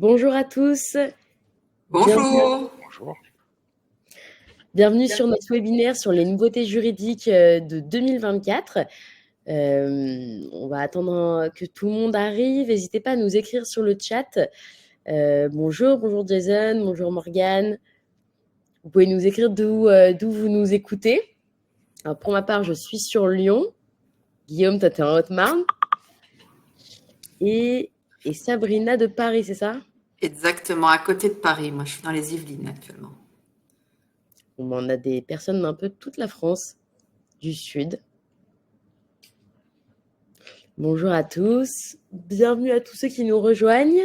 Bonjour à tous, bienvenue, Bonjour. Bonjour. bienvenue sur notre webinaire sur les nouveautés juridiques de 2024. On va attendre que tout le monde arrive. N'hésitez pas à nous écrire sur le chat. Bonjour Jason, bonjour Morgane. Vous pouvez nous écrire d'où vous nous écoutez. Alors pour ma part, je suis sur Lyon. Guillaume, toi, t'es en Haute-Marne. Et Sabrina de Paris, c'est ça? Exactement, à côté de Paris. Moi, je suis dans les Yvelines actuellement. On a des personnes d'un peu de toute la France, du Sud. Bonjour à tous, bienvenue à tous ceux qui nous rejoignent.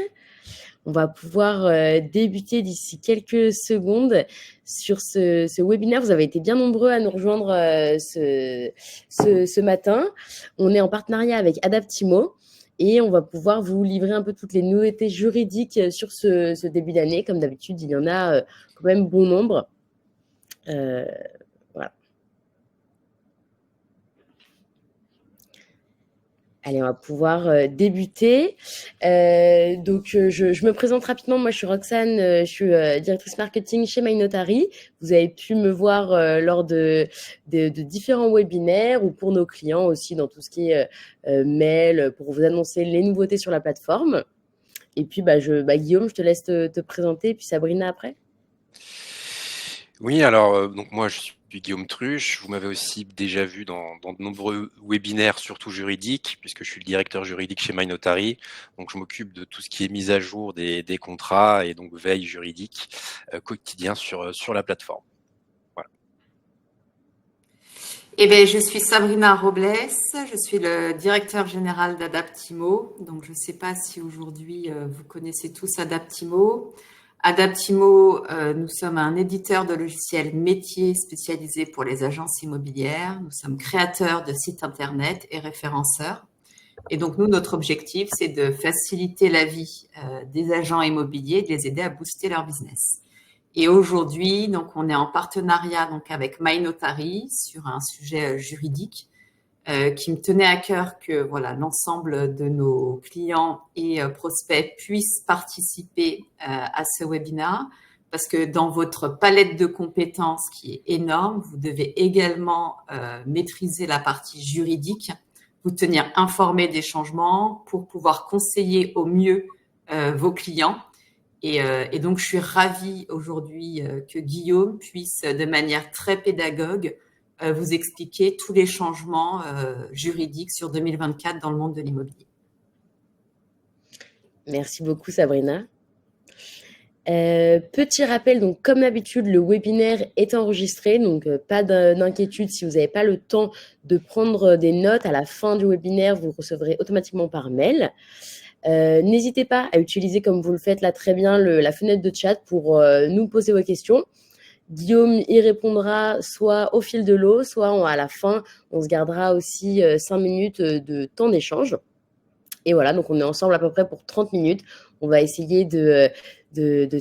On va pouvoir débuter d'ici quelques secondes sur ce webinaire. Vous avez été bien nombreux à nous rejoindre ce matin. On est en partenariat avec Adaptimo et on va pouvoir vous livrer un peu toutes les nouveautés juridiques sur ce début d'année. Comme d'habitude, il y en a quand même bon nombre. Voilà. Allez, on va pouvoir débuter. Je me présente rapidement. Moi, je suis Roxane, je suis directrice marketing chez MyNotary. Vous avez pu me voir lors de différents webinaires ou pour nos clients aussi dans tout ce qui est mail pour vous annoncer les nouveautés sur la plateforme. Et puis, Guillaume, je te laisse te présenter, puis Sabrina après. Oui, alors donc moi je suis Guillaume Truche. Vous m'avez aussi déjà vu dans de nombreux webinaires, surtout juridiques, puisque je suis le directeur juridique chez MyNotary. Donc je m'occupe de tout ce qui est mise à jour des contrats et donc veille juridique quotidien sur la plateforme. Voilà. Eh bien, je suis Sabrina Robles, je suis le directeur général d'Adaptimo. Donc, je ne sais pas si aujourd'hui vous connaissez tous Adaptimo. Adaptimo, nous sommes un éditeur de logiciels métiers spécialisé pour les agences immobilières. Nous sommes créateurs de sites internet et référenceurs. Et donc, nous, notre objectif, c'est de faciliter la vie des agents immobiliers, de les aider à booster leur business. Et aujourd'hui, donc, on est en partenariat donc avec MyNotary sur un sujet juridique qui me tenait à cœur que voilà l'ensemble de nos clients et prospects puissent participer à ce webinaire parce que dans votre palette de compétences qui est énorme, vous devez également maîtriser la partie juridique, vous tenir informé des changements pour pouvoir conseiller au mieux vos clients. Et donc, je suis ravie aujourd'hui que Guillaume puisse, de manière très pédagogue, vous expliquer tous les changements juridiques sur 2024 dans le monde de l'immobilier. Merci beaucoup, Sabrina. Petit rappel, donc comme d'habitude, le webinaire est enregistré, donc pas d'inquiétude si vous n'avez pas le temps de prendre des notes. À la fin du webinaire, vous le recevrez automatiquement par mail. N'hésitez pas à utiliser, comme vous le faites là très bien, la fenêtre de chat pour nous poser vos questions. Guillaume y répondra soit au fil de l'eau, soit à la fin. On se gardera aussi 5 minutes de temps d'échange. Et voilà, donc on est ensemble à peu près pour 30 minutes. On va essayer de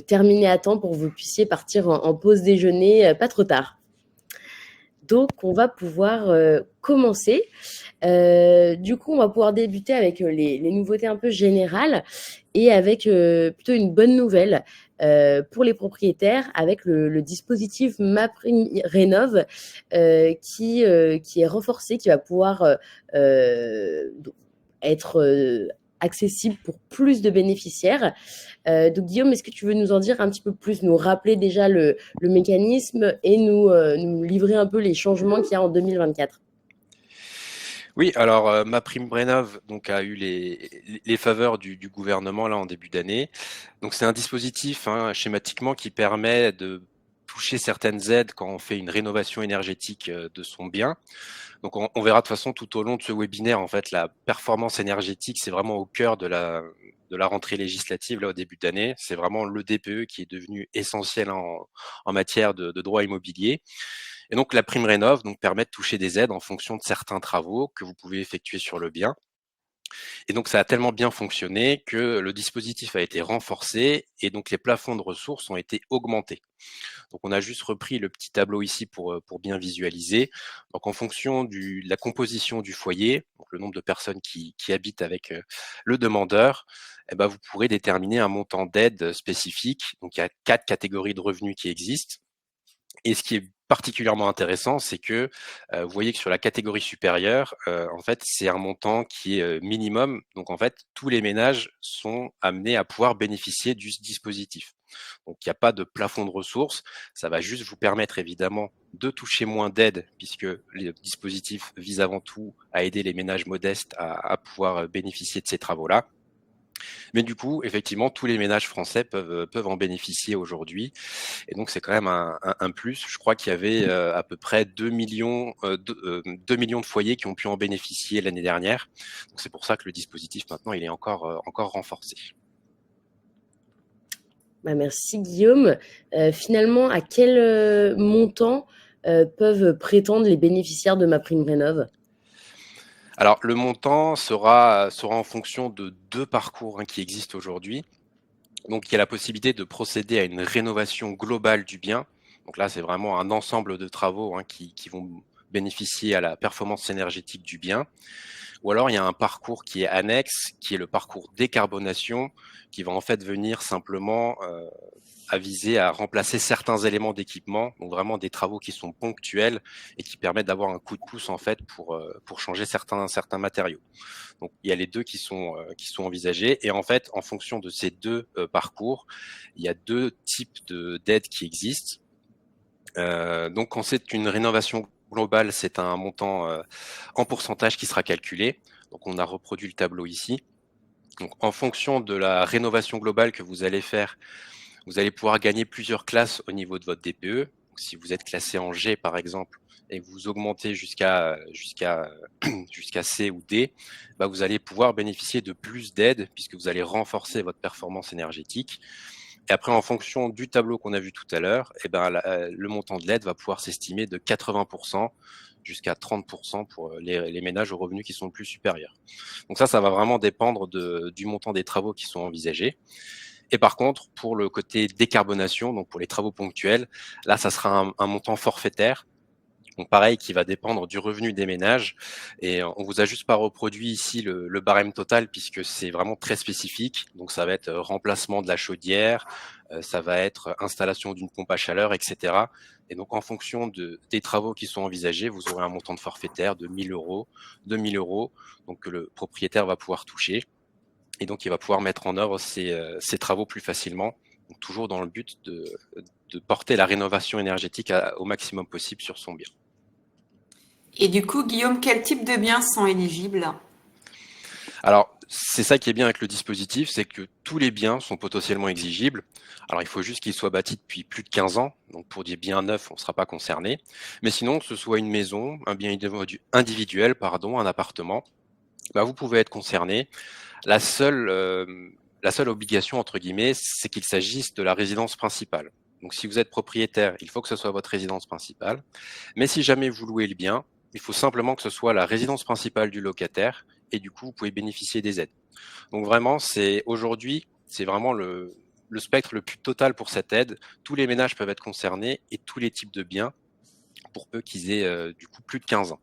terminer à temps pour que vous puissiez partir en pause déjeuner pas trop tard. Donc, on va pouvoir commencer. Du coup, on va pouvoir débuter avec les nouveautés un peu générales et avec plutôt une bonne nouvelle pour les propriétaires avec le dispositif MaPrimeRénov qui est renforcé, qui va pouvoir être accessible pour plus de bénéficiaires. Donc Guillaume, est-ce que tu veux nous en dire un petit peu plus, nous rappeler déjà le mécanisme et nous livrer un peu les changements qu'il y a en 2024? Oui, alors MaPrimeRénov donc a eu les faveurs du gouvernement là en début d'année. Donc c'est un dispositif schématiquement qui permet de toucher certaines aides quand on fait une rénovation énergétique de son bien. Donc on verra de toute façon tout au long de ce webinaire, en fait, la performance énergétique, c'est vraiment au cœur de la rentrée législative là au début d'année. C'est vraiment le DPE qui est devenu essentiel en matière de droit immobilier. Et donc la prime rénov donc permet de toucher des aides en fonction de certains travaux que vous pouvez effectuer sur le bien. Et donc, ça a tellement bien fonctionné que le dispositif a été renforcé et donc les plafonds de ressources ont été augmentés. Donc, on a juste repris le petit tableau ici pour bien visualiser. Donc, en fonction de la composition du foyer, donc le nombre de personnes qui habitent avec le demandeur, eh ben, vous pourrez déterminer un montant d'aide spécifique. Donc, il y a 4 catégories de revenus qui existent. Et ce qui est particulièrement intéressant, c'est que vous voyez que sur la catégorie supérieure, en fait, c'est un montant qui est minimum. Donc, en fait, tous les ménages sont amenés à pouvoir bénéficier du dispositif. Donc, il n'y a pas de plafond de ressources. Ça va juste vous permettre, évidemment, de toucher moins d'aide, puisque le dispositif vise avant tout à aider les ménages modestes à pouvoir bénéficier de ces travaux-là. Mais du coup, effectivement, tous les ménages français peuvent en bénéficier aujourd'hui. Et donc, c'est quand même un plus. Je crois qu'il y avait à peu près 2 millions, 2 millions de foyers qui ont pu en bénéficier l'année dernière. Donc, c'est pour ça que le dispositif, maintenant, il est encore renforcé. Bah, merci Guillaume. Finalement, à quel montant peuvent prétendre les bénéficiaires de MaPrimeRénov'? Alors, le montant sera en fonction de 2 parcours qui existent aujourd'hui. Donc, il y a la possibilité de procéder à une rénovation globale du bien. Donc là, c'est vraiment un ensemble de travaux qui vont bénéficier à la performance énergétique du bien. Ou alors, il y a un parcours qui est annexe, qui est le parcours décarbonation, qui va en fait venir simplement aviser à remplacer certains éléments d'équipement, donc vraiment des travaux qui sont ponctuels et qui permettent d'avoir un coup de pouce en fait pour changer certains matériaux. Donc il y a les deux qui sont envisagés et en fait en fonction de ces deux parcours, il y a 2 types d'aides qui existent. Donc quand c'est une rénovation globale, c'est un montant en pourcentage qui sera calculé. Donc on a reproduit le tableau ici. Donc en fonction de la rénovation globale que vous allez faire, vous allez pouvoir gagner plusieurs classes au niveau de votre DPE. Donc, si vous êtes classé en G par exemple et que vous augmentez jusqu'à C ou D, bah, vous allez pouvoir bénéficier de plus d'aides puisque vous allez renforcer votre performance énergétique. Et après, en fonction du tableau qu'on a vu tout à l'heure, eh ben, le montant de l'aide va pouvoir s'estimer de 80% jusqu'à 30% pour les ménages aux revenus qui sont le plus supérieurs. Donc ça va vraiment dépendre du montant des travaux qui sont envisagés. Et par contre, pour le côté décarbonation, donc pour les travaux ponctuels, là, ça sera un montant forfaitaire. Donc pareil, qui va dépendre du revenu des ménages. Et on vous a juste pas reproduit ici le barème total puisque c'est vraiment très spécifique. Donc ça va être remplacement de la chaudière, ça va être installation d'une pompe à chaleur, etc. Et donc en fonction des travaux qui sont envisagés, vous aurez un montant de forfaitaire de 1 000 euros, 2 000 euros, donc que le propriétaire va pouvoir toucher. Et donc, il va pouvoir mettre en œuvre ces travaux plus facilement, donc toujours dans le but de porter la rénovation énergétique au maximum possible sur son bien. Et du coup, Guillaume, quel type de biens sont éligibles? Alors, c'est ça qui est bien avec le dispositif, c'est que tous les biens sont potentiellement exigibles. Alors, il faut juste qu'ils soient bâtis depuis plus de 15 ans. Donc, pour des biens neufs, on ne sera pas concerné. Mais sinon, que ce soit une maison, un bien individuel, un appartement, bah, vous pouvez être concerné. La seule obligation, entre guillemets, c'est qu'il s'agisse de la résidence principale. Donc, si vous êtes propriétaire, il faut que ce soit votre résidence principale. Mais si jamais vous louez le bien, il faut simplement que ce soit la résidence principale du locataire et du coup, vous pouvez bénéficier des aides. Donc, vraiment, aujourd'hui, c'est vraiment le spectre le plus total pour cette aide. Tous les ménages peuvent être concernés et tous les types de biens pour peu qu'ils aient du coup plus de 15 ans.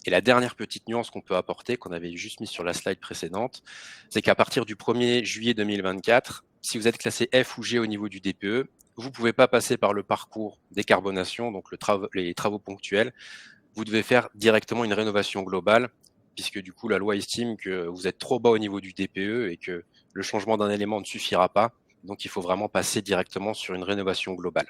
Et la dernière petite nuance qu'on peut apporter, qu'on avait juste mis sur la slide précédente, c'est qu'à partir du 1er juillet 2024, si vous êtes classé F ou G au niveau du DPE, vous ne pouvez pas passer par le parcours décarbonation, donc les travaux ponctuels. Vous devez faire directement une rénovation globale, puisque du coup, la loi estime que vous êtes trop bas au niveau du DPE et que le changement d'un élément ne suffira pas. Donc, il faut vraiment passer directement sur une rénovation globale.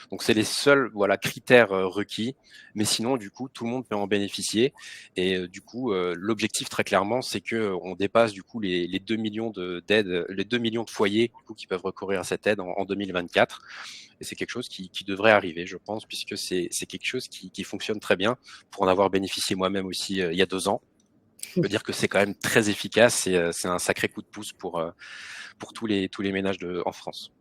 Donc c'est les seuls critères requis, mais sinon du coup tout le monde peut en bénéficier et du coup l'objectif très clairement c'est que on dépasse du coup les 2 millions d'aides, les 2 millions de foyers du coup, qui peuvent recourir à cette aide en 2024 et c'est quelque chose qui devrait arriver je pense puisque c'est quelque chose qui fonctionne très bien pour en avoir bénéficié moi-même aussi il y a 2 ans. Je peux dire que c'est quand même très efficace et c'est un sacré coup de pouce pour tous les ménages en France.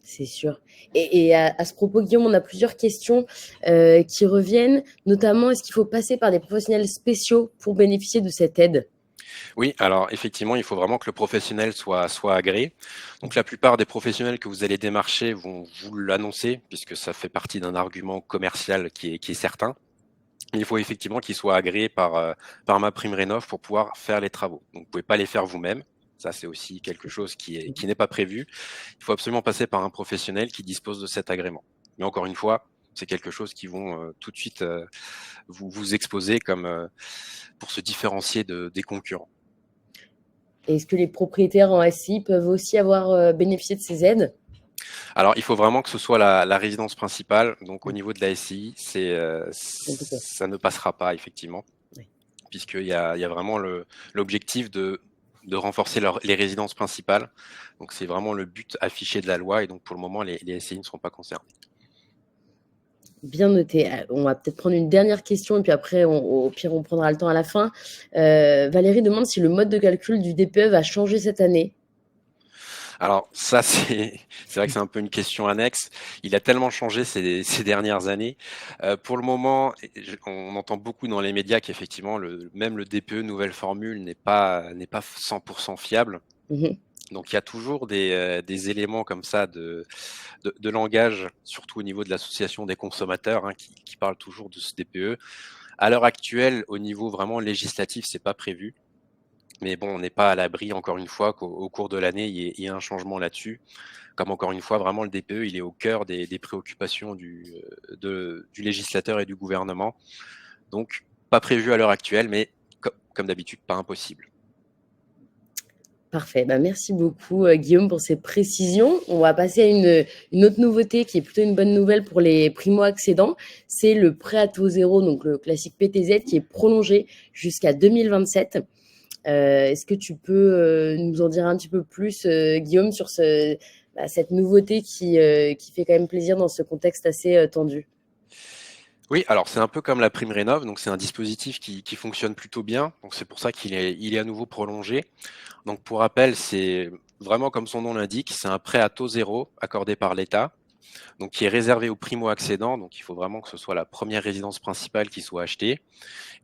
C'est sûr. Et à ce propos, Guillaume, on a plusieurs questions qui reviennent, notamment est-ce qu'il faut passer par des professionnels spéciaux pour bénéficier de cette aide? Oui, alors effectivement, il faut vraiment que le professionnel soit agréé. Donc la plupart des professionnels que vous allez démarcher vont vous l'annoncer, puisque ça fait partie d'un argument commercial qui est certain. Il faut effectivement qu'il soit agréé par MaPrimeRénov' pour pouvoir faire les travaux. Donc vous pouvez pas les faire vous-même. Ça, c'est aussi quelque chose qui n'est pas prévu. Il faut absolument passer par un professionnel qui dispose de cet agrément. Mais encore une fois, c'est quelque chose qui vont tout de suite vous exposer comme pour se différencier des concurrents. Est-ce que les propriétaires en SCI peuvent aussi avoir bénéficié de ces aides? Alors, il faut vraiment que ce soit la résidence principale. Donc, au Mmh, niveau de la SCI, compliqué. ça ne passera pas, effectivement, Ouais. puisqu'il y a vraiment l'objectif de renforcer les résidences principales. Donc, c'est vraiment le but affiché de la loi. Et donc, pour le moment, les SCI ne seront pas concernés. Bien noté. On va peut-être prendre une dernière question et puis après, au pire, on prendra le temps à la fin. Valérie demande si le mode de calcul du DPE va changer cette année. Alors ça, c'est vrai que c'est un peu une question annexe. Il a tellement changé ces dernières années. Pour le moment, on entend beaucoup dans les médias qu'effectivement, même le DPE nouvelle formule n'est pas 100% fiable. Mmh. Donc il y a toujours des éléments comme ça de langage, surtout au niveau de l'association des consommateurs, hein, qui parlent toujours de ce DPE. À l'heure actuelle, au niveau vraiment législatif, c'est pas prévu. Mais bon, on n'est pas à l'abri, encore une fois, qu'au cours de l'année, il y ait un changement là-dessus. Comme encore une fois, vraiment, le DPE, il est au cœur des préoccupations du législateur et du gouvernement. Donc, pas prévu à l'heure actuelle, mais comme d'habitude, pas impossible. Parfait. Bah, merci beaucoup, Guillaume, pour ces précisions. On va passer à une autre nouveauté qui est plutôt une bonne nouvelle pour les primo-accédants. C'est le prêt à taux zéro, donc le classique PTZ, qui est prolongé jusqu'à 2027. Est-ce que tu peux nous en dire un petit peu plus, Guillaume, sur cette nouveauté qui fait quand même plaisir dans ce contexte assez tendu? Oui, alors c'est un peu comme la prime rénov, donc c'est un dispositif qui fonctionne plutôt bien. Donc c'est pour ça qu'il est à nouveau prolongé. Donc pour rappel, c'est vraiment comme son nom l'indique, c'est un prêt à taux zéro accordé par l'État, donc qui est réservé aux primo-accédants. Donc il faut vraiment que ce soit la première résidence principale qui soit achetée.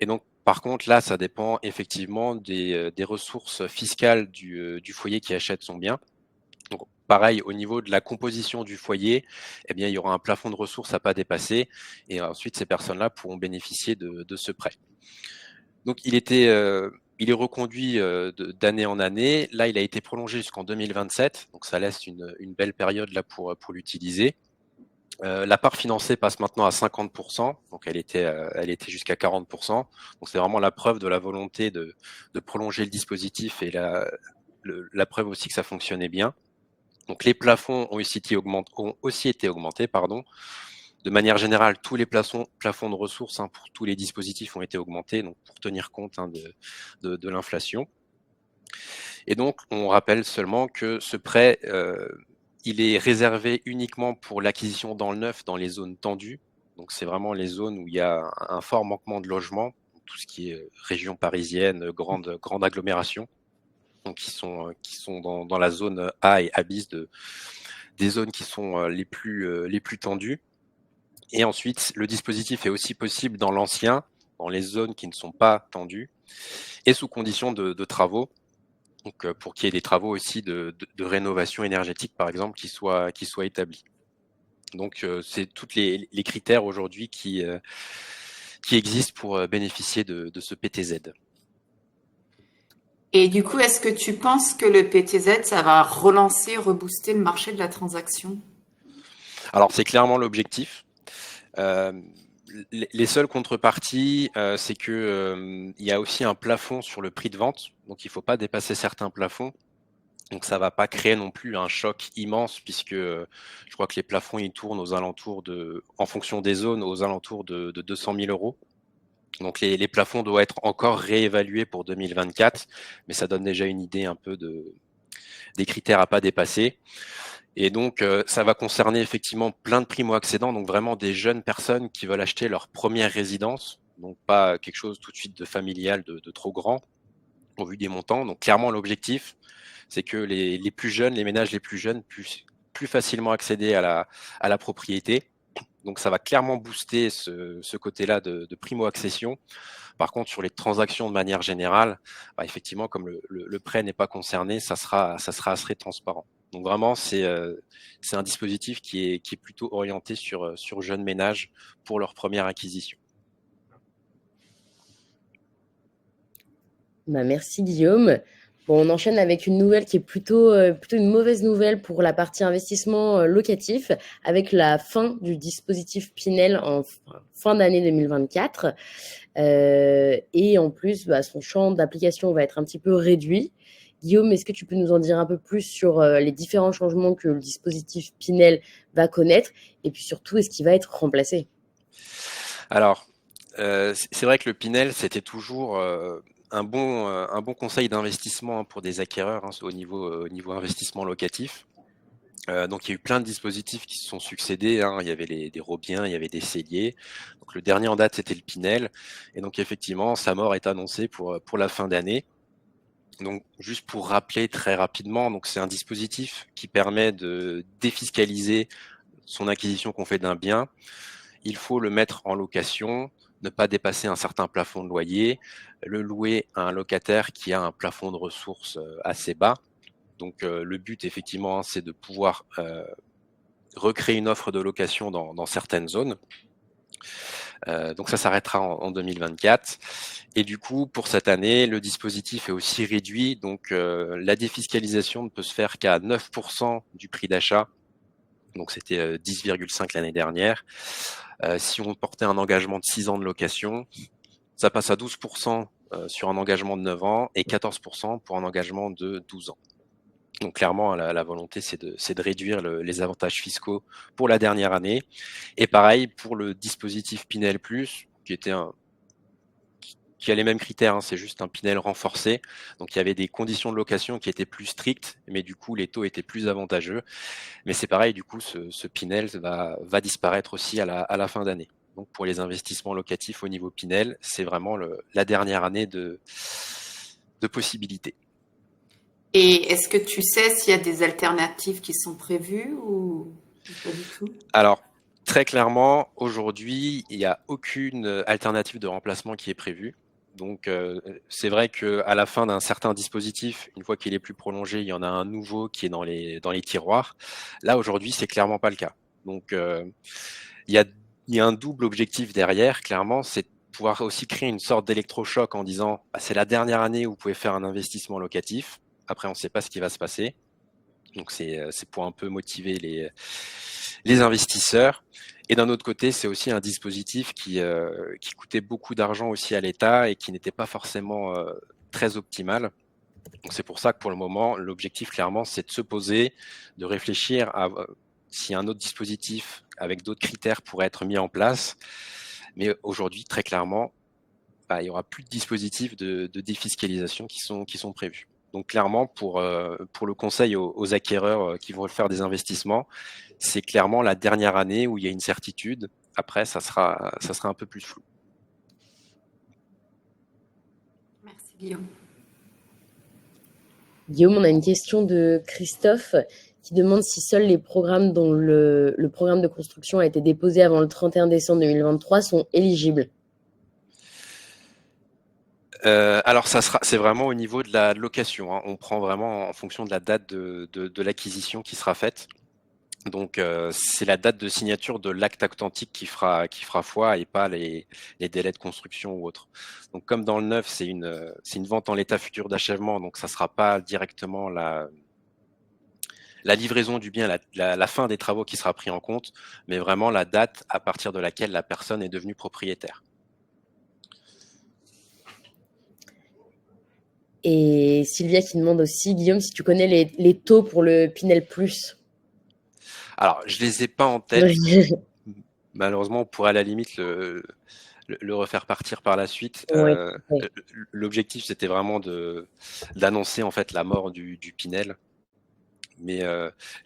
Et donc par contre là, ça dépend effectivement des ressources fiscales du foyer qui achète son bien. Donc, pareil, au niveau de la composition du foyer, eh bien, il y aura un plafond de ressources à pas dépasser, et ensuite ces personnes-là pourront bénéficier de ce prêt. Donc, il est reconduit d'année en année. Là, il a été prolongé jusqu'en 2027, donc ça laisse une belle période là pour l'utiliser. La part financée passe maintenant à 50%, donc elle était jusqu'à 40%. Donc, c'est vraiment la preuve de la volonté de prolonger le dispositif et la preuve aussi que ça fonctionnait bien. Donc les plafonds ont aussi été augmentés, pardon. De manière générale, tous les plafonds de ressources, hein, pour tous les dispositifs ont été augmentés, donc pour tenir compte, hein, de l'inflation. Et donc, on rappelle seulement que ce prêt, il est réservé uniquement pour l'acquisition dans le neuf, dans les zones tendues. Donc, c'est vraiment les zones où il y a un fort manquement de logement, tout ce qui est région parisienne, grande agglomération, donc qui sont dans la zone A et A bis des zones qui sont les plus tendues. Et ensuite, le dispositif est aussi possible dans l'ancien, dans les zones qui ne sont pas tendues, et sous condition de travaux. Donc, pour qu'il y ait des travaux aussi de rénovation énergétique, par exemple, qui soient établis. Donc, c'est tous les critères aujourd'hui qui existent pour bénéficier de ce PTZ. Et du coup, est-ce que tu penses que le PTZ, ça va relancer, rebooster le marché de la transaction? Alors, c'est clairement l'objectif. Euh, les seules contreparties, c'est que il y a aussi un plafond sur le prix de vente, donc il ne faut pas dépasser certains plafonds. Donc ça va pas créer non plus un choc immense, puisque je crois que les plafonds ils tournent en fonction des zones, aux alentours de 200 000 euros. Donc les plafonds doivent être encore réévalués pour 2024, mais ça donne déjà une idée un peu des critères à pas dépasser. Et donc, ça va concerner effectivement plein de primo-accédants, donc vraiment des jeunes personnes qui veulent acheter leur première résidence, donc pas quelque chose tout de suite de familial, de trop grand, au vu des montants. Donc clairement, l'objectif, c'est que les ménages les plus jeunes puissent plus facilement accéder à la propriété. Donc ça va clairement booster ce côté-là de primo-accession. Par contre, sur les transactions de manière générale, effectivement, comme le prêt n'est pas concerné, ça sera assez transparent. Donc vraiment, c'est un dispositif qui est plutôt orienté sur jeunes ménages pour leur première acquisition. Merci Guillaume. Bon, on enchaîne avec une nouvelle qui est plutôt une mauvaise nouvelle pour la partie investissement locatif, avec la fin du dispositif Pinel en fin d'année 2024. Et en plus, son champ d'application va être un petit peu réduit. Guillaume, est-ce que tu peux nous en dire un peu plus sur les différents changements que le dispositif Pinel va connaître, et puis surtout, est-ce qu'il va être remplacé? Alors, c'est vrai que le Pinel, c'était toujours un bon conseil d'investissement pour des acquéreurs au niveau investissement locatif. Donc il y a eu plein de dispositifs qui se sont succédés, hein. Il y avait des Robiens, il y avait des Celliers. Donc le dernier en date, c'était le Pinel. Et donc effectivement, sa mort est annoncée pour la fin d'année. Donc juste pour rappeler très rapidement, donc c'est un dispositif qui permet de défiscaliser son acquisition qu'on fait d'un bien. Il faut le mettre en location, ne pas dépasser un certain plafond de loyer, le louer à un locataire qui a un plafond de ressources assez bas. Donc le but effectivement, c'est de pouvoir recréer une offre de location dans certaines zones. Donc ça s'arrêtera en 2024. Et du coup, pour cette année, le dispositif est aussi réduit. Donc la défiscalisation ne peut se faire qu'à 9% du prix d'achat. Donc c'était 10,5 l'année dernière. Si on portait un engagement de 6 ans de location, ça passe à 12% sur un engagement de 9 ans et 14% pour un engagement de 12 ans. Donc clairement, la volonté, c'est de réduire les avantages fiscaux pour la dernière année. Et pareil pour le dispositif Pinel+, qui a les mêmes critères, hein, c'est juste un Pinel renforcé. Donc il y avait des conditions de location qui étaient plus strictes, mais du coup les taux étaient plus avantageux. Mais c'est pareil, du coup ce Pinel va disparaître aussi à la fin d'année. Donc pour les investissements locatifs au niveau Pinel, c'est vraiment la dernière année de possibilités. Et est-ce que tu sais s'il y a des alternatives qui sont prévues ou pas du tout? Alors, très clairement, aujourd'hui, il n'y a aucune alternative de remplacement qui est prévue. Donc, c'est vrai qu'à la fin d'un certain dispositif, une fois qu'il est plus prolongé, il y en a un nouveau qui est dans les tiroirs. Là, aujourd'hui, c'est clairement pas le cas. Donc, il y a un double objectif derrière, clairement, c'est de pouvoir aussi créer une sorte d'électrochoc en disant c'est la dernière année où vous pouvez faire un investissement locatif. Après, on ne sait pas ce qui va se passer. Donc, c'est pour un peu motiver les investisseurs. Et d'un autre côté, c'est aussi un dispositif qui coûtait beaucoup d'argent aussi à l'État et qui n'était pas forcément très optimal. Donc, c'est pour ça que pour le moment, l'objectif, clairement, c'est de se poser, de réfléchir à si un autre dispositif avec d'autres critères pourrait être mis en place. Mais aujourd'hui, très clairement, il n'y aura plus de dispositifs de défiscalisation qui sont prévus. Donc clairement, pour le conseil aux acquéreurs qui veulent faire des investissements, c'est clairement la dernière année où il y a une certitude. Après, ça sera un peu plus flou. Merci Guillaume. Guillaume, on a une question de Christophe qui demande si seuls les programmes dont le programme de construction a été déposé avant le 31 décembre 2023 sont éligibles. Alors c'est vraiment au niveau de la location, hein. On prend vraiment en fonction de la date de l'acquisition qui sera faite. Donc c'est la date de signature de l'acte authentique qui fera foi et pas les délais de construction ou autres. Donc comme dans le neuf, c'est une vente en l'état futur d'achèvement, donc ça sera pas directement la livraison du bien, la fin des travaux qui sera pris en compte, mais vraiment la date à partir de laquelle la personne est devenue propriétaire. Et Sylvia qui demande aussi, Guillaume, si tu connais les taux pour le Pinel+. Alors, je les ai pas en tête. Malheureusement, on pourrait à la limite le refaire partir par la suite. Ouais. L'objectif, c'était vraiment d'annoncer en fait la mort du Pinel. Mais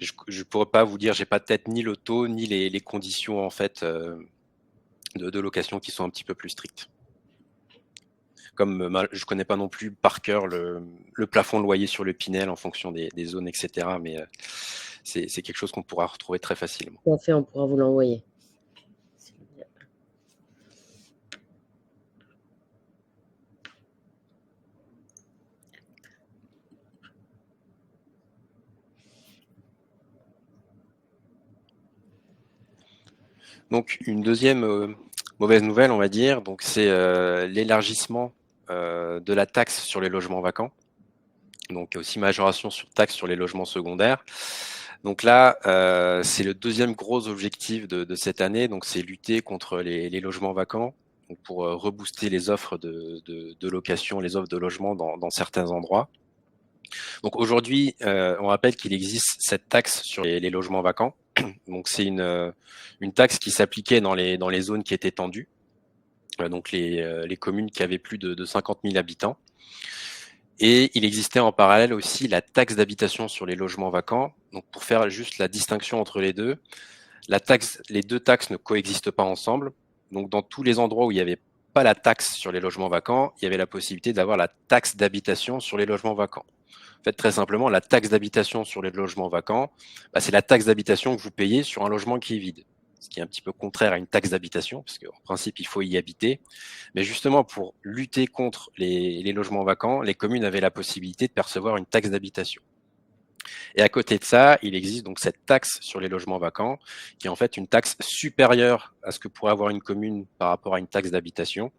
je pourrais pas vous dire, j'ai pas de tête ni le taux ni les conditions en fait de location qui sont un petit peu plus strictes. Comme je connais pas non plus par cœur le plafond de loyer sur le Pinel en fonction des zones, etc. Mais c'est quelque chose qu'on pourra retrouver très facilement. En fait, on pourra vous l'envoyer. Donc une deuxième mauvaise nouvelle, on va dire, donc c'est l'élargissement de la taxe sur les logements vacants. Donc aussi majoration sur taxe sur les logements secondaires. Donc là, c'est le deuxième gros objectif de cette année, donc c'est lutter contre les logements vacants, donc pour rebooster les offres de location, les offres de logement dans certains endroits. Donc aujourd'hui, on rappelle qu'il existe cette taxe sur les logements vacants. Donc c'est une taxe qui s'appliquait dans les zones qui étaient tendues, donc les communes qui avaient plus de 50 000 habitants. Et il existait en parallèle aussi la taxe d'habitation sur les logements vacants. Donc pour faire juste la distinction entre les deux, les deux taxes ne coexistent pas ensemble. Donc dans tous les endroits où il n'y avait pas la taxe sur les logements vacants, il y avait la possibilité d'avoir la taxe d'habitation sur les logements vacants. En fait, très simplement, la taxe d'habitation sur les logements vacants, c'est la taxe d'habitation que vous payez sur un logement qui est vide. Ce qui est un petit peu contraire à une taxe d'habitation, parce qu'en principe, il faut y habiter. Mais justement, pour lutter contre les logements vacants, les communes avaient la possibilité de percevoir une taxe d'habitation. Et à côté de ça, il existe donc cette taxe sur les logements vacants, qui est en fait une taxe supérieure à ce que pourrait avoir une commune par rapport à une taxe d'habitation.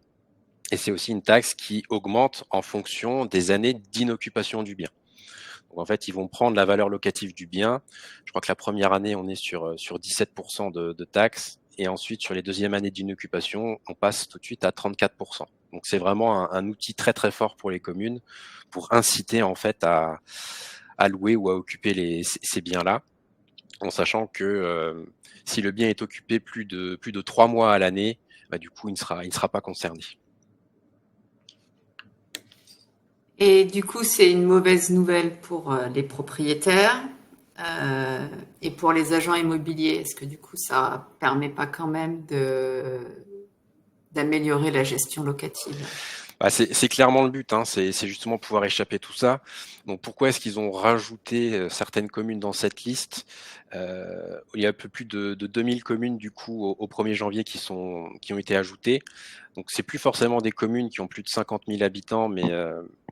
Et c'est aussi une taxe qui augmente en fonction des années d'inoccupation du bien. Donc en fait, ils vont prendre la valeur locative du bien. Je crois que la première année, on est sur 17% de taxes. Et ensuite, sur les deuxièmes années d'inoccupation, on passe tout de suite à 34%. Donc c'est vraiment un outil très très fort pour les communes pour inciter en fait à louer ou à occuper ces biens-là, en sachant que si le bien est occupé plus de 3 mois à l'année, du coup, il ne sera pas concerné. Et du coup, c'est une mauvaise nouvelle pour les propriétaires et pour les agents immobiliers. Est-ce que du coup, ça permet pas quand même d'améliorer la gestion locative? C'est clairement le but, hein, c'est justement pouvoir échapper à tout ça. Donc pourquoi est-ce qu'ils ont rajouté certaines communes dans cette liste? Il y a un peu plus de 2000 communes du coup au 1er janvier qui ont été ajoutées. Donc c'est plus forcément des communes qui ont plus de 50 000 habitants, mais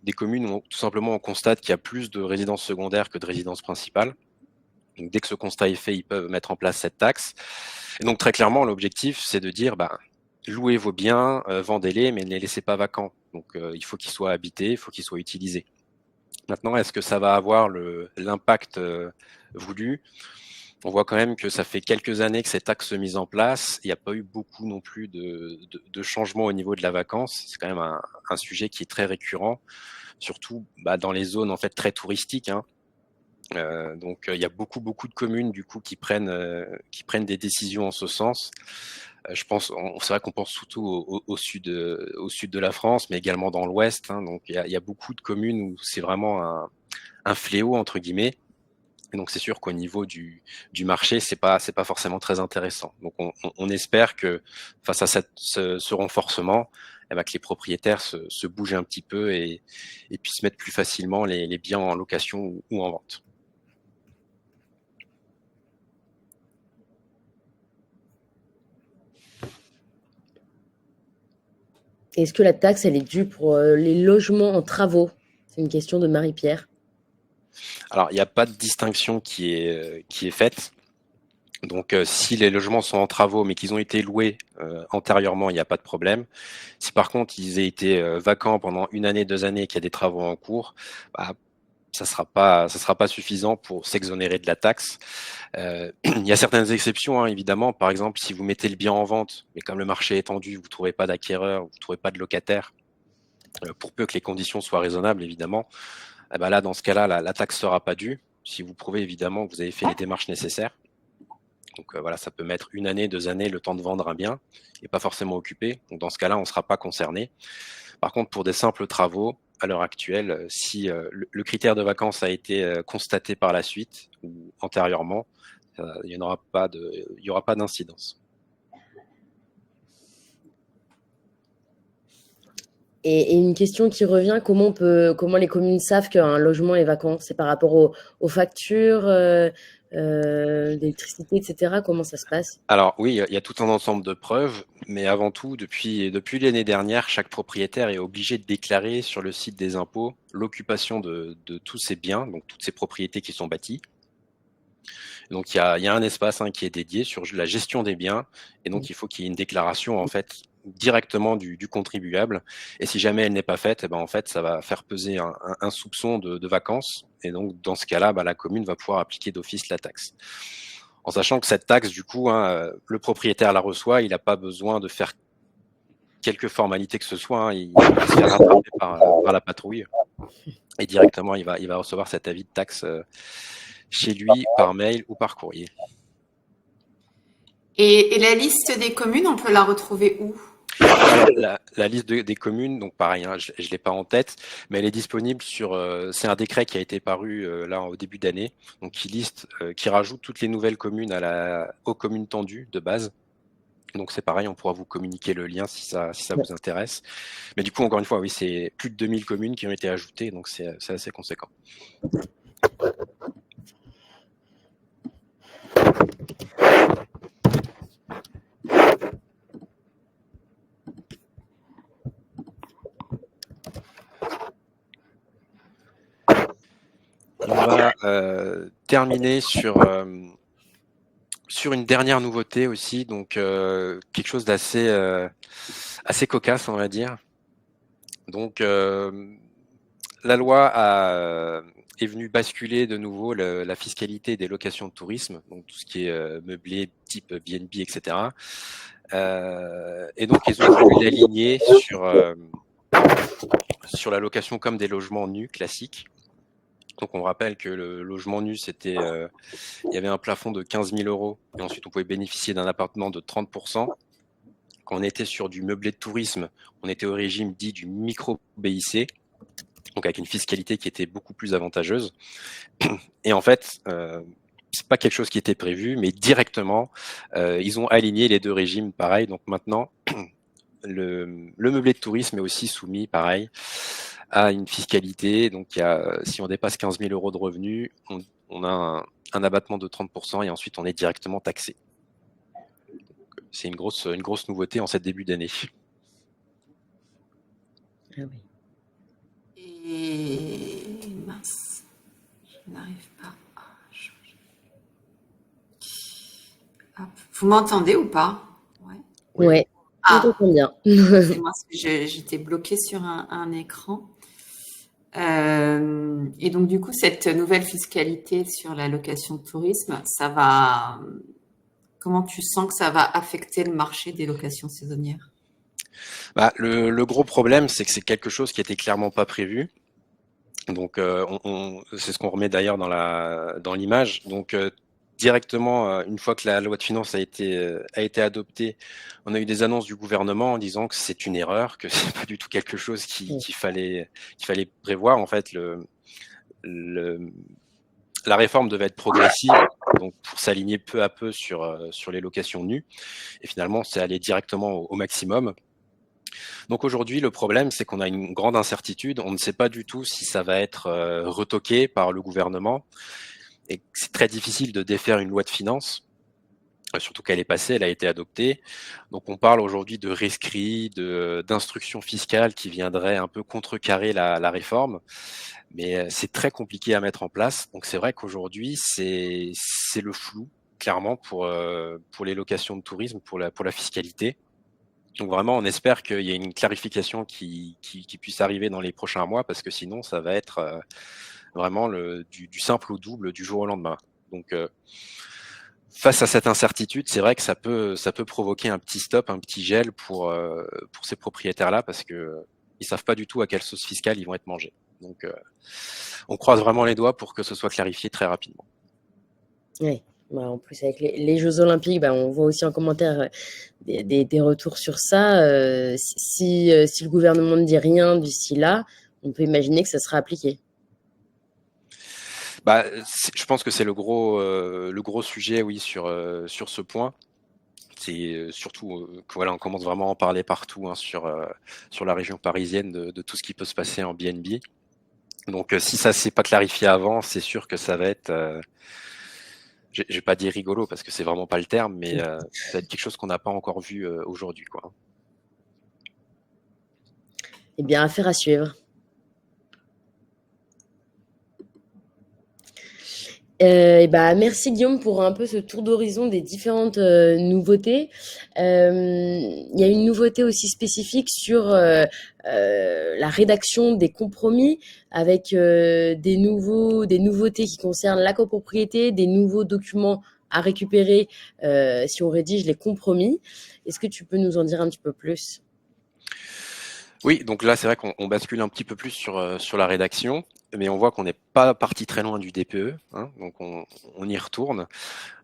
des communes où tout simplement on constate qu'il y a plus de résidences secondaires que de résidences principales. Donc dès que ce constat est fait, ils peuvent mettre en place cette taxe. Et donc très clairement, l'objectif, c'est de dire, louez vos biens, vendez-les, mais ne les laissez pas vacants. Donc il faut qu'ils soient habités, il faut qu'ils soient utilisés. Maintenant, est-ce que ça va avoir l'impact voulu? On voit quand même que ça fait quelques années que ces taxes sont mises en place. Il n'y a pas eu beaucoup non plus de changements au niveau de la vacance. C'est quand même un sujet qui est très récurrent, surtout dans les zones en fait très touristiques, hein. Donc il y a beaucoup de communes du coup qui prennent des décisions en ce sens. Je pense, c'est vrai qu'on pense surtout au sud de la France, mais également dans l'Ouest, hein. Donc il y a beaucoup de communes où c'est vraiment un fléau entre guillemets. Et donc c'est sûr qu'au niveau du marché, c'est pas forcément très intéressant. Donc on espère que face à ce renforcement, que les propriétaires se bougent un petit peu et puissent mettre plus facilement les biens en location ou en vente. Est-ce que la taxe, elle est due pour les logements en travaux? C'est une question de Marie-Pierre. Alors, il n'y a pas de distinction qui est faite. Donc, si les logements sont en travaux, mais qu'ils ont été loués antérieurement, il n'y a pas de problème. Si par contre, ils aient été vacants pendant 1 année, 2 années, qu'il y a des travaux en cours, ça sera pas suffisant pour s'exonérer de la taxe. Il y a certaines exceptions, hein, évidemment. Par exemple, si vous mettez le bien en vente, mais comme le marché est tendu, vous ne trouvez pas d'acquéreur, vous ne trouvez pas de locataire, pour peu que les conditions soient raisonnables, évidemment, là, dans ce cas-là, la taxe sera pas due. Si vous prouvez évidemment que vous avez fait les démarches nécessaires. Donc voilà, ça peut mettre 1 année, 2 années, le temps de vendre un bien et pas forcément occupé. Donc dans ce cas-là, on ne sera pas concerné. Par contre, pour des simples travaux, à l'heure actuelle, si le critère de vacances a été constaté par la suite ou antérieurement, il n'y aura pas d'incidence. Et une question qui revient, comment les communes savent qu'un logement est vacant? C'est par rapport aux factures d'électricité, etc. Comment ça se passe? Alors oui, il y a tout un ensemble de preuves, mais avant tout, depuis l'année dernière, chaque propriétaire est obligé de déclarer sur le site des impôts l'occupation de tous ses biens, donc toutes ses propriétés qui sont bâties. Donc il y a un espace qui est dédié sur la gestion des biens, et donc il faut qu'il y ait une déclaration en fait directement du contribuable. Et si jamais elle n'est pas faite, en fait ça va faire peser un soupçon de vacances, et donc dans ce cas-là, la commune va pouvoir appliquer d'office la taxe. En sachant que cette taxe, du coup, le propriétaire la reçoit, il n'a pas besoin de faire quelque formalité que ce soit, il va se faire rattraper par la patrouille, et directement il va recevoir cet avis de taxe chez lui par mail ou par courrier. Et la liste des communes, on peut la retrouver où? Alors, la liste des communes, donc pareil, je ne l'ai pas en tête, mais elle est disponible c'est un décret qui a été paru là au début d'année, donc qui rajoute toutes les nouvelles communes aux communes tendues de base. Donc c'est pareil, on pourra vous communiquer le lien si ça vous intéresse. Mais du coup, encore une fois, oui, c'est plus de 2000 communes qui ont été ajoutées, donc c'est assez conséquent. On va terminer sur une dernière nouveauté aussi, donc quelque chose d'assez assez cocasse, on va dire. Donc la loi est venue basculer de nouveau la fiscalité des locations de tourisme, donc tout ce qui est meublé type B&B, etc. Et donc ils ont voulu l'aligner sur la location comme des logements nus classiques. Donc on rappelle que le logement nu, il y avait un plafond de 15 000 euros, et ensuite on pouvait bénéficier d'un appartement de 30%. Quand on était sur du meublé de tourisme, on était au régime dit du micro-BIC, donc avec une fiscalité qui était beaucoup plus avantageuse. Et en fait, c'est pas quelque chose qui était prévu, mais directement, ils ont aligné les deux régimes pareil. Donc maintenant, le meublé de tourisme est aussi soumis, pareil, à une fiscalité. Donc, si on dépasse 15 000 euros de revenus, on a un abattement de 30%, et ensuite on est directement taxé. C'est une grosse nouveauté en cette début d'année. Ah oui. Et mince, je n'arrive pas à changer. Hop. Vous m'entendez ou pas? Ouais. Ouais, on t'entend bien. C'est moi, j'étais bloquée sur un écran. Et donc, du coup, cette nouvelle fiscalité sur la location de tourisme, comment tu sens que ça va affecter le marché des locations saisonnières? Le gros problème, c'est que c'est quelque chose qui était clairement pas prévu. Donc, c'est ce qu'on remet d'ailleurs dans l'image. Donc, directement, une fois que la loi de finances a été adoptée, on a eu des annonces du gouvernement en disant que c'est une erreur, que c'est pas du tout quelque chose qu'il fallait prévoir. En fait, la réforme devait être progressive, donc pour s'aligner peu à peu sur les locations nues. Et finalement, c'est allé directement au maximum. Donc aujourd'hui, le problème, c'est qu'on a une grande incertitude. On ne sait pas du tout si ça va être retoqué par le gouvernement, et c'est très difficile de défaire une loi de finances, surtout qu'elle est passée, elle a été adoptée. Donc on parle aujourd'hui de rescrits, d'instructions fiscales qui viendraient un peu contrecarrer la réforme, mais c'est très compliqué à mettre en place. Donc c'est vrai qu'aujourd'hui, c'est le flou, clairement, pour les locations de tourisme, pour la fiscalité. Donc vraiment, on espère qu'il y ait une clarification qui puisse arriver dans les prochains mois, parce que sinon, ça va être vraiment du simple au double du jour au lendemain. Donc, face à cette incertitude, c'est vrai que ça peut provoquer un petit stop, un petit gel pour ces propriétaires-là, parce que ils savent pas du tout à quelle sauce fiscale ils vont être mangés. Donc, on croise vraiment les doigts pour que ce soit clarifié très rapidement. Ouais. En plus, avec les Jeux Olympiques, on voit aussi en commentaire des retours sur ça. Si le gouvernement ne dit rien d'ici là, on peut imaginer que ça sera appliqué. Je pense que c'est le gros sujet, oui, sur ce point. C'est surtout que voilà, on commence vraiment à en parler partout sur la région parisienne de tout ce qui peut se passer en B&B. Donc si ça s'est pas clarifié avant, c'est sûr que ça va être, je vais pas dire rigolo parce que c'est vraiment pas le terme, mais ça va être quelque chose qu'on n'a pas encore vu aujourd'hui, quoi. Eh bien, affaire à suivre. Merci Guillaume pour un peu ce tour d'horizon des différentes nouveautés. Il y a une nouveauté aussi spécifique sur la rédaction des compromis avec des nouveautés qui concernent la copropriété, des nouveaux documents à récupérer si on rédige les compromis. Est-ce que tu peux nous en dire un petit peu plus? Oui, donc là, c'est vrai qu'on bascule un petit peu plus sur la rédaction, mais on voit qu'on n'est pas parti très loin du DPE, hein, donc on y retourne.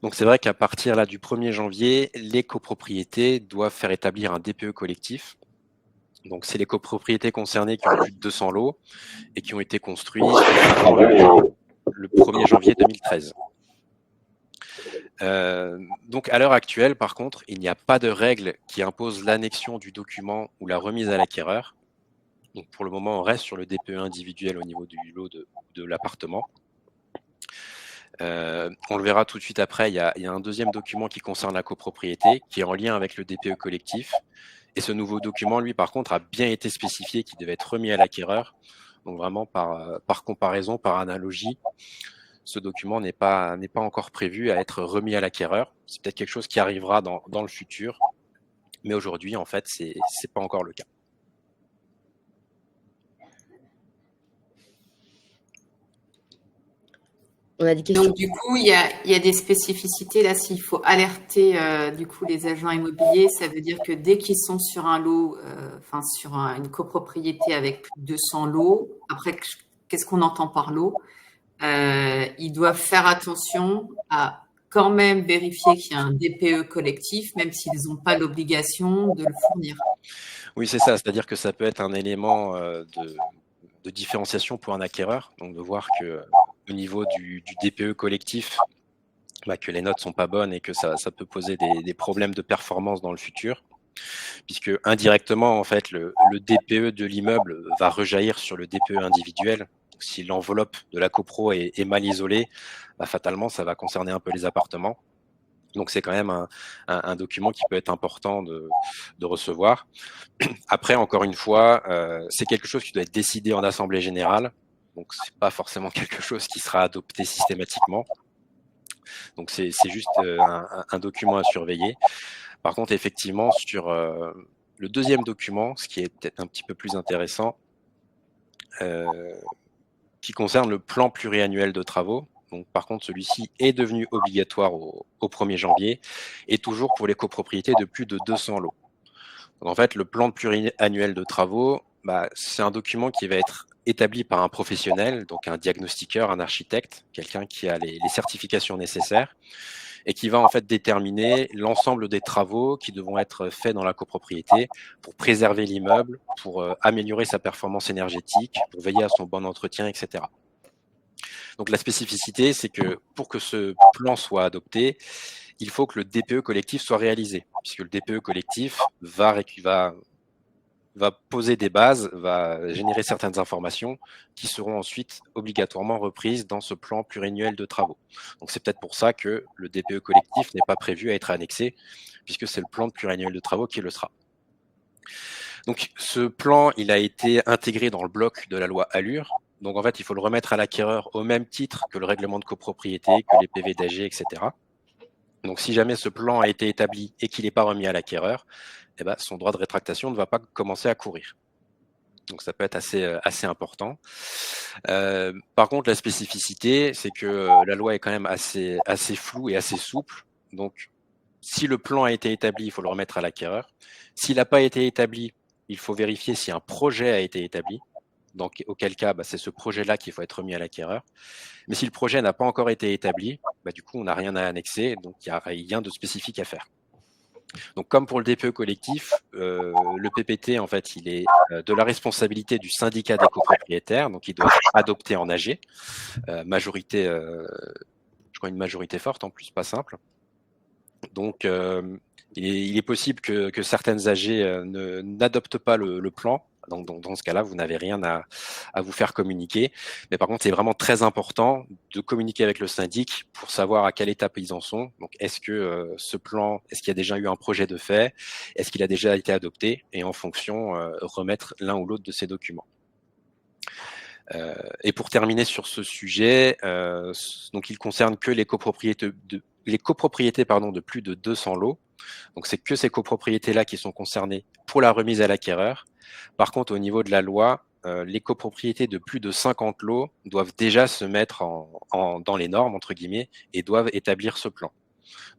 Donc c'est vrai qu'à partir là du 1er janvier, les copropriétés doivent faire établir un DPE collectif. Donc c'est les copropriétés concernées qui ont plus de 200 lots et qui ont été construits avant le 1er janvier 2013. Donc à l'heure actuelle, par contre, il n'y a pas de règle qui impose l'annexion du document ou la remise à l'acquéreur. Donc pour le moment, on reste sur le DPE individuel au niveau du lot de l'appartement. On le verra tout de suite après, il y a un deuxième document qui concerne la copropriété, qui est en lien avec le DPE collectif. Et ce nouveau document, lui, par contre, a bien été spécifié qu'il devait être remis à l'acquéreur. Donc vraiment, par comparaison, par analogie, ce document n'est pas encore prévu à être remis à l'acquéreur. C'est peut-être quelque chose qui arrivera dans le futur, mais aujourd'hui, en fait, c'est pas encore le cas. On a des questions. Donc, du coup, il y a des spécificités là. S'il faut alerter du coup les agents immobiliers, ça veut dire que dès qu'ils sont sur un lot, enfin sur une copropriété avec plus de 200 lots, après, qu'est-ce qu'on entend par lot? Ils doivent faire attention à quand même vérifier qu'il y a un DPE collectif, même s'ils n'ont pas l'obligation de le fournir. Oui, c'est ça. C'est-à-dire que ça peut être un élément de différenciation pour un acquéreur. Donc de voir que au niveau du DPE collectif, que les notes sont pas bonnes et que ça peut poser des problèmes de performance dans le futur, puisque indirectement, en fait, le DPE de l'immeuble va rejaillir sur le DPE individuel. Si l'enveloppe de la copro est mal isolée, fatalement, ça va concerner un peu les appartements. Donc c'est quand même un document qui peut être important de recevoir. Après, encore une fois, c'est quelque chose qui doit être décidé en assemblée générale. Donc c'est pas forcément quelque chose qui sera adopté systématiquement. Donc c'est juste un document à surveiller. Par contre, effectivement, sur le deuxième document, ce qui est peut-être un petit peu plus intéressant, qui concerne le plan pluriannuel de travaux. Donc, par contre, celui-ci est devenu obligatoire au 1er janvier et toujours pour les copropriétés de plus de 200 lots. Donc, en fait, le plan pluriannuel de travaux, c'est un document qui va être établi par un professionnel, donc un diagnostiqueur, un architecte, quelqu'un qui a les certifications nécessaires et qui va en fait déterminer l'ensemble des travaux qui devront être faits dans la copropriété pour préserver l'immeuble, pour améliorer sa performance énergétique, pour veiller à son bon entretien, etc. Donc la spécificité, c'est que pour que ce plan soit adopté, il faut que le DPE collectif soit réalisé, puisque le DPE collectif va poser des bases, va générer certaines informations qui seront ensuite obligatoirement reprises dans ce plan pluriannuel de travaux. Donc c'est peut-être pour ça que le DPE collectif n'est pas prévu à être annexé, puisque c'est le plan pluriannuel de travaux qui le sera. Donc ce plan, il a été intégré dans le bloc de la loi Allure. Donc en fait, il faut le remettre à l'acquéreur au même titre que le règlement de copropriété, que les PV d'AG, etc. Donc si jamais ce plan a été établi et qu'il n'est pas remis à l'acquéreur, son droit de rétractation ne va pas commencer à courir. Donc ça peut être assez important. Par contre, la spécificité, c'est que la loi est quand même assez floue et assez souple. Donc si le plan a été établi, il faut le remettre à l'acquéreur. S'il n'a pas été établi, il faut vérifier si un projet a été établi. Donc, auquel cas, c'est ce projet-là qu'il faut être remis à l'acquéreur. Mais si le projet n'a pas encore été établi, du coup, on n'a rien à annexer, donc il n'y a rien de spécifique à faire. Donc, comme pour le DPE collectif, le PPT, en fait, il est de la responsabilité du syndicat des copropriétaires, donc il doit être adopté en AG, majorité, je crois une majorité forte en plus, pas simple. Donc, il est possible que certaines AG n'adoptent pas le plan. Donc, dans ce cas-là, vous n'avez rien à vous faire communiquer. Mais par contre, c'est vraiment très important de communiquer avec le syndic pour savoir à quelle étape ils en sont. Donc, est-ce que ce plan, est-ce qu'il y a déjà eu un projet de fait? Est-ce qu'il a déjà été adopté? Et en fonction, remettre l'un ou l'autre de ces documents. Et pour terminer sur ce sujet, donc il concerne que les copropriétés de plus de 200 lots. Donc c'est que ces copropriétés-là qui sont concernées pour la remise à l'acquéreur. Par contre, au niveau de la loi, les copropriétés de plus de 50 lots doivent déjà se mettre dans les normes, entre guillemets, et doivent établir ce plan.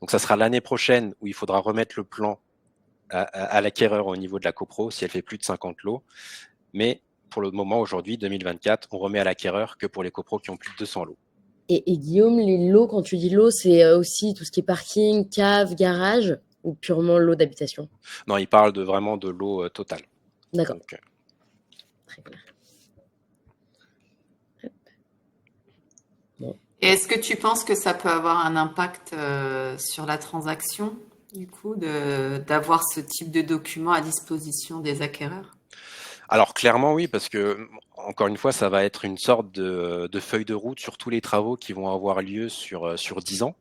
Donc ça sera l'année prochaine où il faudra remettre le plan à l'acquéreur au niveau de la copro si elle fait plus de 50 lots. Mais pour le moment, aujourd'hui, 2024, on remet à l'acquéreur que pour les copros qui ont plus de 200 lots. Et Guillaume, les lots, quand tu dis lots, c'est aussi tout ce qui est parking, cave, garage ou purement lot d'habitation? Non, il parle vraiment de lot total. D'accord. Donc, Très clair. Et est-ce que tu penses que ça peut avoir un impact sur la transaction, du coup, d'avoir ce type de document à disposition des acquéreurs? alors clairement oui, parce que encore une fois, ça va être une sorte de feuille de route sur tous les travaux qui vont avoir lieu sur 10 ans.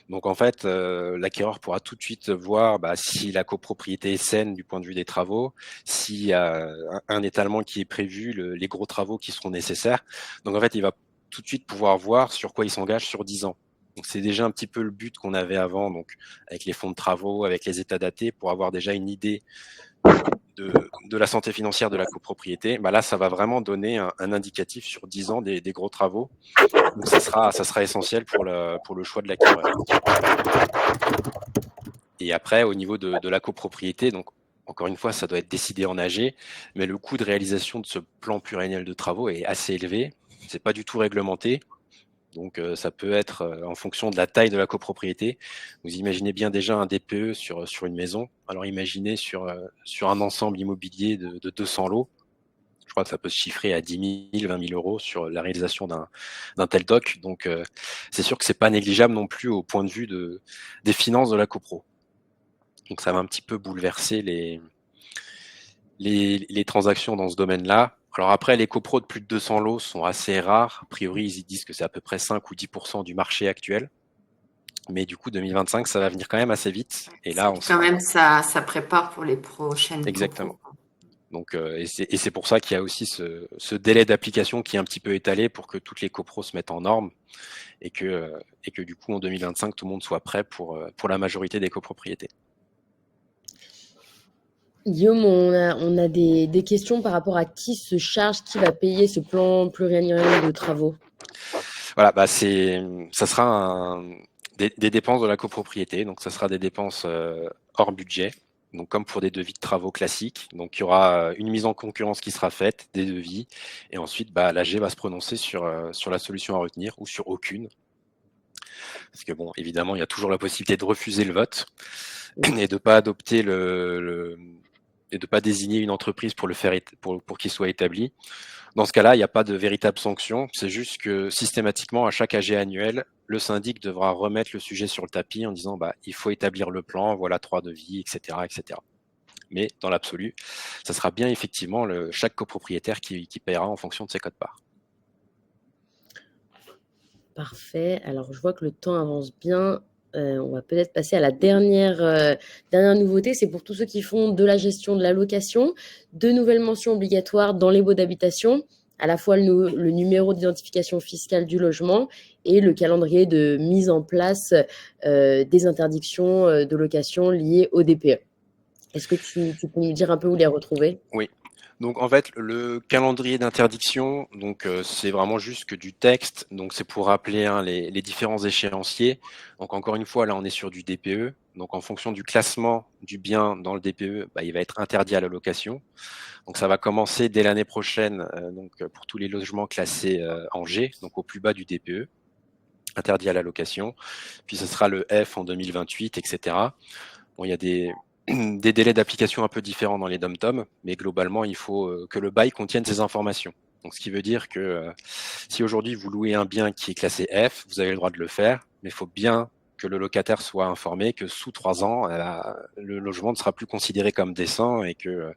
Donc en fait, l'acquéreur pourra tout de suite voir si la copropriété est saine du point de vue des travaux, s'il y a un étalement qui est prévu, les gros travaux qui seront nécessaires. Donc en fait, il va tout de suite pouvoir voir sur quoi il s'engage sur 10 ans. Donc c'est déjà un petit peu le but qu'on avait avant, donc avec les fonds de travaux, avec les états datés, pour avoir déjà une idée de la santé financière de la copropriété. Là, ça va vraiment donner un indicatif sur 10 ans des gros travaux. Donc ça sera essentiel pour le choix de l'acquéreur. Et après, au niveau de la copropriété, donc encore une fois, ça doit être décidé en AG, mais le coût de réalisation de ce plan pluriannuel de travaux est assez élevé. C'est pas du tout réglementé. Donc ça peut être en fonction de la taille de la copropriété. Vous imaginez bien déjà un DPE sur une maison. Alors imaginez sur un ensemble immobilier de 200 lots. Je crois que ça peut se chiffrer à 10 000, 20 000 euros sur la réalisation d'un tel doc. Donc c'est sûr que c'est pas négligeable non plus au point de vue des finances de la copro. Donc ça va un petit peu bouleverser les transactions dans ce domaine-là. Alors après, les copros de plus de 200 lots sont assez rares. A priori, ils disent que c'est à peu près 5 ou 10% du marché actuel. Mais du coup, 2025, ça va venir quand même assez vite. Et là, on Quand même, ça prépare pour les prochaines exactement. copros. Donc, et c'est pour ça qu'il y a aussi ce délai d'application qui est un petit peu étalé pour que toutes les copros se mettent en norme et que du coup, en 2025, tout le monde soit prêt pour la majorité des copropriétés. Guillaume, on a des questions par rapport à qui se charge, qui va payer ce plan pluriannuel de travaux. Voilà, ça sera des dépenses de la copropriété, donc ça sera des dépenses hors budget, donc comme pour des devis de travaux classiques. Donc il y aura une mise en concurrence qui sera faite, des devis, et ensuite l'AG va se prononcer sur la solution à retenir ou sur aucune. Parce que bon, évidemment, il y a toujours la possibilité de refuser le vote et de pas adopter et de pas désigner une entreprise pour le faire pour qu'il soit établi. Dans ce cas-là, il n'y a pas de véritable sanction. C'est juste que systématiquement, à chaque AG annuel, le syndic devra remettre le sujet sur le tapis en disant il faut établir le plan, voilà 3 devis, etc., etc. Mais dans l'absolu, ça sera bien effectivement chaque copropriétaire qui paiera en fonction de ses codes-parts. Parfait. Alors, je vois que le temps avance bien. On va peut-être passer à la dernière nouveauté. C'est pour tous ceux qui font de la gestion de la location. 2 nouvelles mentions obligatoires dans les baux d'habitation, à la fois le numéro d'identification fiscale du logement et le calendrier de mise en place des interdictions de location liées au DPE. Est-ce que tu peux nous dire un peu où les retrouver? Oui. Donc en fait, le calendrier d'interdiction, donc c'est vraiment juste que du texte. Donc c'est pour rappeler les différents échéanciers. Donc encore une fois, là on est sur du DPE. Donc en fonction du classement du bien dans le DPE, il va être interdit à la location. Donc ça va commencer dès l'année prochaine. Donc pour tous les logements classés en G, donc au plus bas du DPE, interdit à la location. Puis ce sera le F en 2028, etc. Bon, il y a des délais d'application un peu différents dans les DOM-TOM, mais globalement, il faut que le bail contienne ces informations. Donc, ce qui veut dire que si aujourd'hui vous louez un bien qui est classé F, vous avez le droit de le faire, mais il faut bien que le locataire soit informé que sous 3 ans, le logement ne sera plus considéré comme décent et que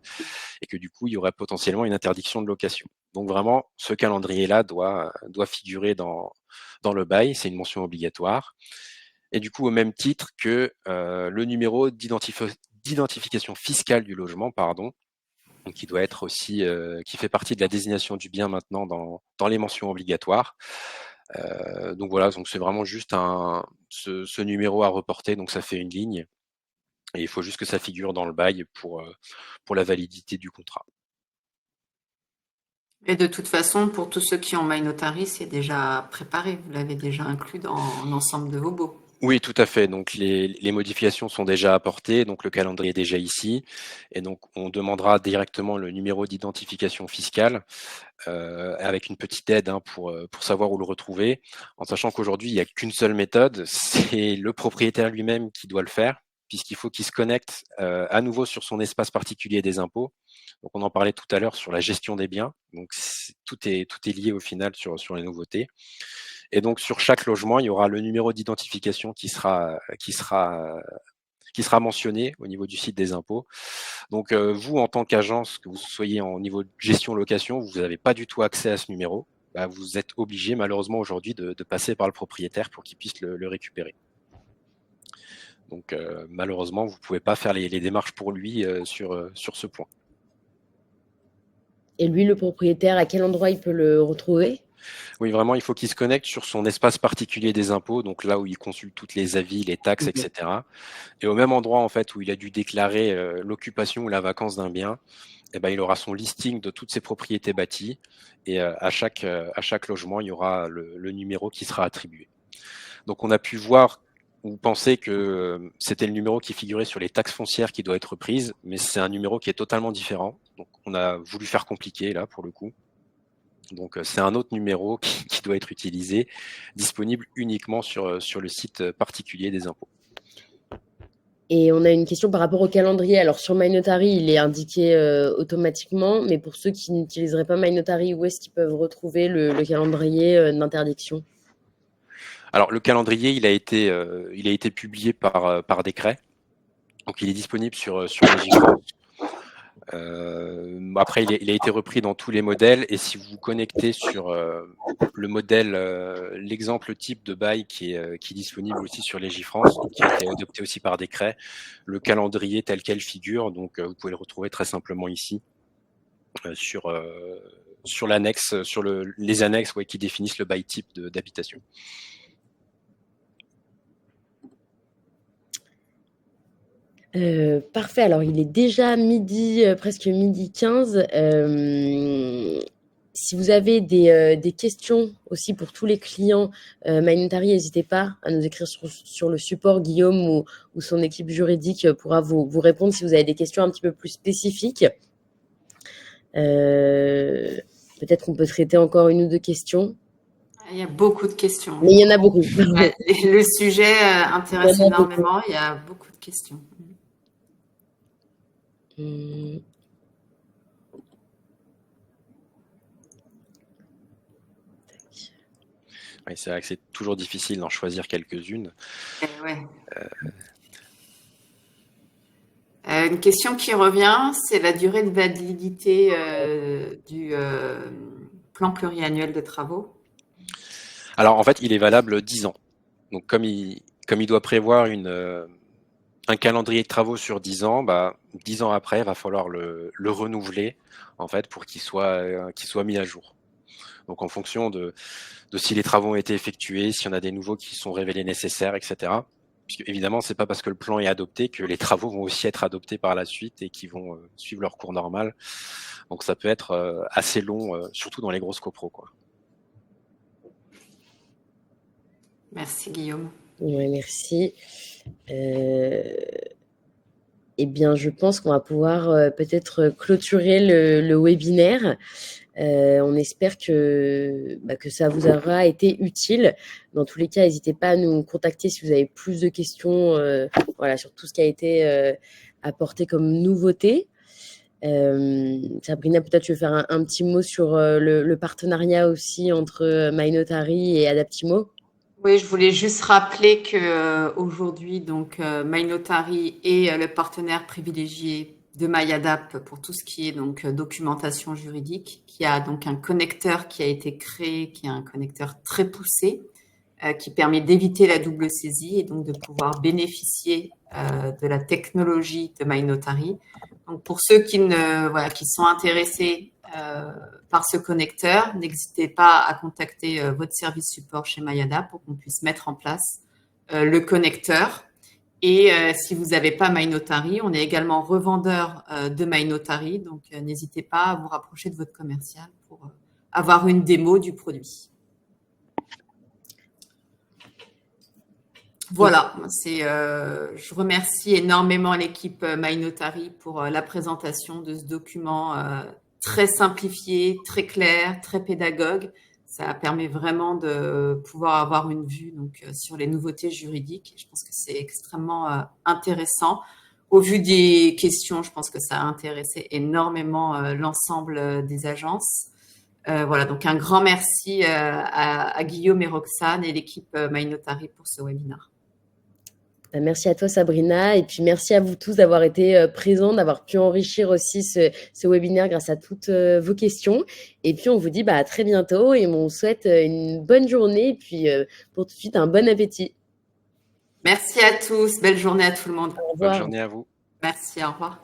du coup, il y aurait potentiellement une interdiction de location. Donc vraiment, ce calendrier-là doit figurer dans le bail, c'est une mention obligatoire. Et du coup, au même titre que le numéro d'identification fiscale du logement, pardon. donc qui doit être aussi, qui fait partie de la désignation du bien maintenant dans les mentions obligatoires. Donc voilà, donc c'est vraiment juste ce numéro à reporter, donc ça fait une ligne et il faut juste que ça figure dans le bail pour la validité du contrat. Et de toute façon, pour tous ceux qui ont MyNotary, c'est déjà préparé. Vous l'avez déjà inclus dans l'ensemble de vos baux. Oui, tout à fait. Donc les modifications sont déjà apportées, donc le calendrier est déjà ici, et donc on demandera directement le numéro d'identification fiscale avec une petite aide pour savoir où le retrouver, en sachant qu'aujourd'hui il n'y a qu'une seule méthode, c'est le propriétaire lui-même qui doit le faire, puisqu'il faut qu'il se connecte à nouveau sur son espace particulier des impôts. Donc on en parlait tout à l'heure sur la gestion des biens. Donc tout est lié au final sur les nouveautés. Et donc sur chaque logement, il y aura le numéro d'identification qui sera mentionné au niveau du site des impôts. Donc vous, en tant qu'agence, que vous soyez en niveau de gestion location, vous n'avez pas du tout accès à ce numéro. Bah, vous êtes obligé malheureusement aujourd'hui de passer par le propriétaire pour qu'il puisse le récupérer. Donc malheureusement, vous ne pouvez pas faire les démarches pour lui sur ce point. Et lui, le propriétaire, à quel endroit il peut le retrouver? Oui, vraiment, il faut qu'il se connecte sur son espace particulier des impôts, donc là où il consulte toutes les avis, les taxes, etc. Et au même endroit en fait où il a dû déclarer l'occupation ou la vacance d'un bien, eh ben, il aura son listing de toutes ses propriétés bâties et à chaque logement, il y aura le numéro qui sera attribué. Donc on a pu voir ou penser que c'était le numéro qui figurait sur les taxes foncières qui doit être prise, mais c'est un numéro qui est totalement différent. Donc on a voulu faire compliqué là pour le coup. Donc c'est un autre numéro qui doit être utilisé, disponible uniquement sur le site particulier des impôts. Et on a une question par rapport au calendrier. Alors sur MyNotary, il est indiqué automatiquement, mais pour ceux qui n'utiliseraient pas MyNotary, où est-ce qu'ils peuvent retrouver le calendrier d'interdiction? Alors le calendrier, il a été publié par décret, donc il est disponible sur Légifrance. Après, il a été repris dans tous les modèles, et si vous vous connectez sur le modèle, l'exemple type de bail qui est disponible aussi sur Légifrance, qui a été adopté aussi par décret, le calendrier tel quel figure, donc vous pouvez le retrouver très simplement ici sur l'annexe, sur les annexes qui définissent le bail type d'habitation. Parfait. Alors, il est déjà midi, presque midi 15. Si vous avez des questions aussi pour tous les clients MyNotary, n'hésitez pas à nous écrire sur le support. Guillaume ou son équipe juridique pourra vous répondre si vous avez des questions un petit peu plus spécifiques. Peut-être qu'on peut traiter encore une ou deux questions. Il y a beaucoup de questions. Mais il y en a beaucoup. Ouais, le sujet intéresse énormément. Il y a beaucoup de questions. Oui, c'est vrai que c'est toujours difficile d'en choisir quelques-unes. Ouais. Une question qui revient, c'est la durée de validité du plan pluriannuel de travaux. Alors en fait, il est valable 10 ans. Donc comme il doit prévoir un calendrier de travaux sur 10 ans, 10 ans après, il va falloir le renouveler en fait pour qu'il soit mis à jour. Donc en fonction de si les travaux ont été effectués, s'il y en a des nouveaux qui sont révélés nécessaires, etc. Puisque évidemment, c'est pas parce que le plan est adopté que les travaux vont aussi être adoptés par la suite et qui vont suivre leur cours normal. Donc ça peut être assez long, surtout dans les grosses copros, quoi. Merci Guillaume. Ouais, merci. Eh bien, je pense qu'on va pouvoir peut-être clôturer le webinaire. On espère que ça vous aura été utile. Dans tous les cas, n'hésitez pas à nous contacter si vous avez plus de questions sur tout ce qui a été apporté comme nouveauté. Sabrina, peut-être tu veux faire un petit mot sur le partenariat aussi entre MyNotary et Adaptimo? Oui, je voulais juste rappeler que aujourd'hui, donc MyNotary est le partenaire privilégié de MyAdapt pour tout ce qui est donc documentation juridique, qui a donc un connecteur qui a été créé, qui est un connecteur très poussé, qui permet d'éviter la double saisie et donc de pouvoir bénéficier de la technologie de MyNotary. Donc, pour ceux qui sont intéressés par ce connecteur, n'hésitez pas à contacter votre service support chez MyAdapt pour qu'on puisse mettre en place le connecteur. Et si vous n'avez pas MyNotary, on est également revendeur de MyNotary, donc n'hésitez pas à vous rapprocher de votre commercial pour avoir une démo du produit. Voilà, je remercie énormément l'équipe MyNotary pour la présentation de ce document très simplifié, très clair, très pédagogue. Ça permet vraiment de pouvoir avoir une vue sur les nouveautés juridiques. Je pense que c'est extrêmement intéressant. Au vu des questions, je pense que ça a intéressé énormément l'ensemble des agences. Voilà, donc un grand merci à Guillaume et Roxane et l'équipe MyNotary pour ce webinaire. Merci à toi, Sabrina. Et puis, merci à vous tous d'avoir été présents, d'avoir pu enrichir aussi ce webinaire grâce à toutes vos questions. Et puis, on vous dit à très bientôt et on vous souhaite une bonne journée. Et puis, pour tout de suite, un bon appétit. Merci à tous. Belle journée à tout le monde. Au revoir. Bonne journée à vous. Merci, au revoir.